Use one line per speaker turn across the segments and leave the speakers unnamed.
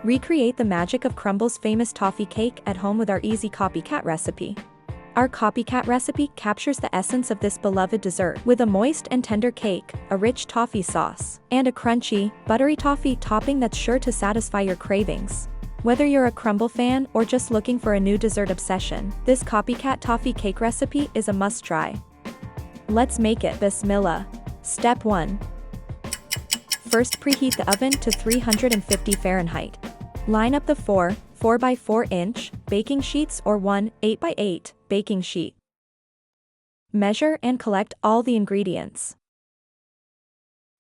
Recreate the magic of Crumbl's famous toffee cake at home with our easy copycat recipe. Our copycat recipe captures the essence of this beloved dessert with a moist and tender cake, a rich toffee sauce, and a crunchy, buttery toffee topping that's sure to satisfy your cravings. Whether you're a Crumbl fan or just looking for a new dessert obsession, this copycat toffee cake recipe is a must-try. Let's make it. Bismillah. Step 1. First, preheat the oven to 350 Fahrenheit. Line up the 4x4" baking sheets or 8x8 baking sheet. Measure and collect all the ingredients.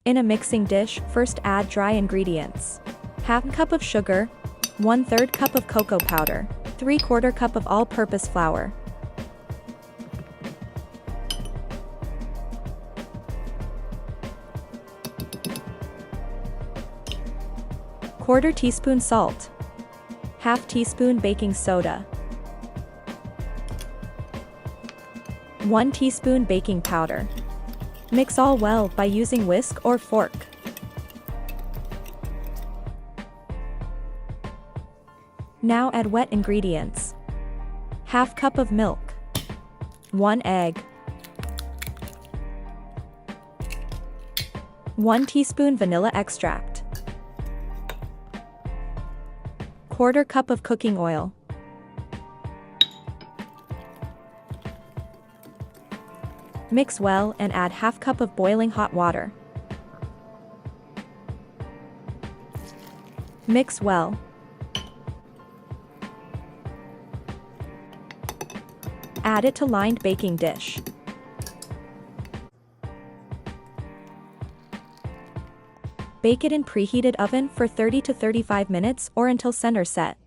In a mixing dish, first add dry ingredients. 1/2 cup of sugar, 1/3 cup of cocoa powder, 3/4 cup of all-purpose flour. Quarter teaspoon salt. 1/2 teaspoon baking soda. 1 teaspoon baking powder. Mix all well by using whisk or fork. Now add wet ingredients. 1/2 cup of milk. 1 egg. 1 teaspoon vanilla extract. 1/4 cup of cooking oil. Mix well and add 1/2 cup of boiling hot water. Mix well. Add it to lined baking dish. Bake it in preheated oven for 30 to 35 minutes or until center set.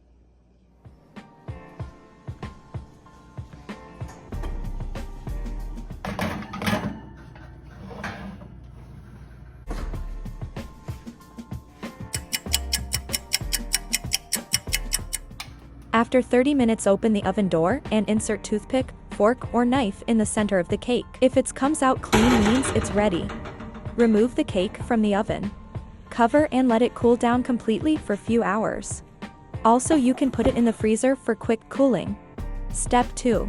After 30 minutes, open the oven door and insert toothpick, fork, or knife in the center of the cake. If it comes out clean, means it's ready. Remove the cake from the oven. Cover and let it cool down completely for a few hours. Also, you can put it in the freezer for quick cooling. Step 2.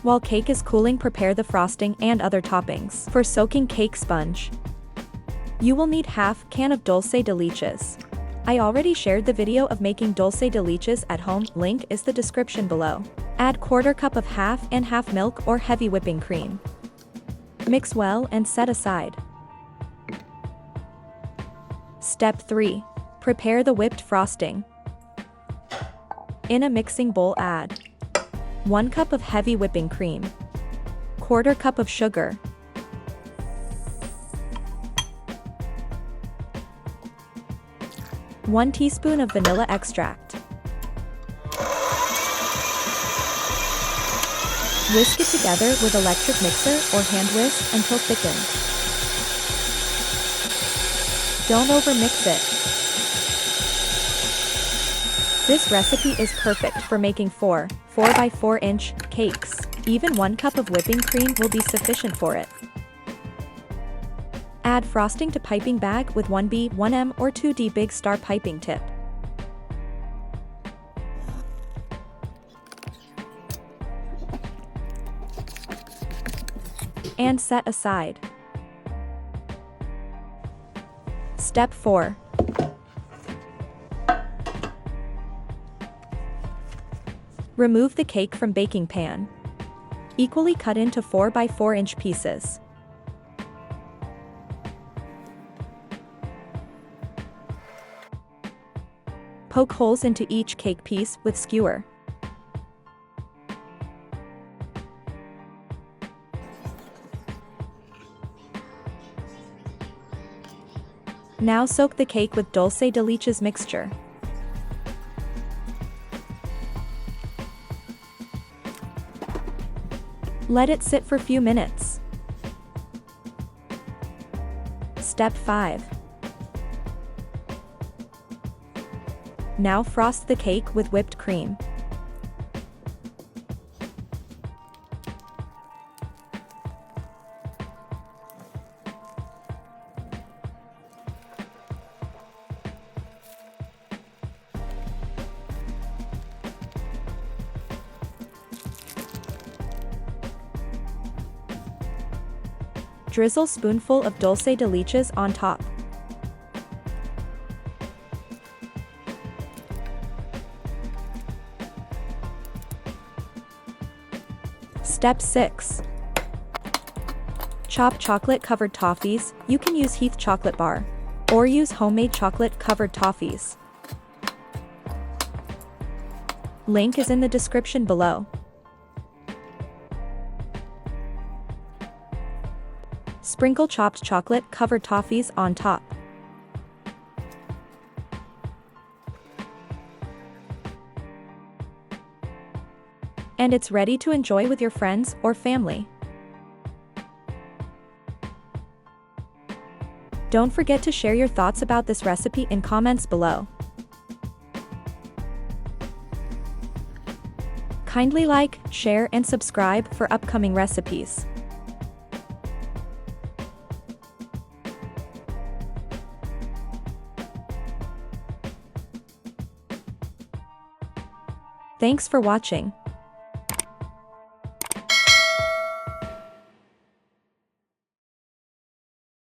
While cake is cooling, prepare the frosting and other toppings. For soaking cake sponge, you will need 1/2 can of Dulce de Leches. I already shared the video of making Dulce de Leches at home, link is the description below. Add 1/4 cup of 1/2 and 1/2 milk or heavy whipping cream. Mix well and set aside. Step 3. Prepare the whipped frosting. In a mixing bowl, add 1 cup of heavy whipping cream, 1/4 cup of sugar, 1 teaspoon of vanilla extract. Whisk it together with electric mixer or hand whisk until thickened. Don't overmix it. This recipe is perfect for making 4x4" cakes. Even 1 cup of whipping cream will be sufficient for it. Add frosting to piping bag with 1B, 1M or 2D Big Star piping tip. And set aside. Step 4. Remove the cake from baking pan. Equally cut into 4x4" pieces. Poke holes into each cake piece with skewer. Now soak the cake with Dulce de Leches mixture. Let it sit for a few minutes. Step 5. Now frost the cake with whipped cream. Drizzle spoonful of dulce de leches on top. Step 6. Chop chocolate-covered toffees. You can use Heath chocolate bar, or use homemade chocolate-covered toffees. Link is in the description below. Sprinkle chopped chocolate-covered toffees on top. And it's ready to enjoy with your friends or family. Don't forget to share your thoughts about this recipe in comments below. Kindly like, share, and subscribe for upcoming recipes. Thanks for watching.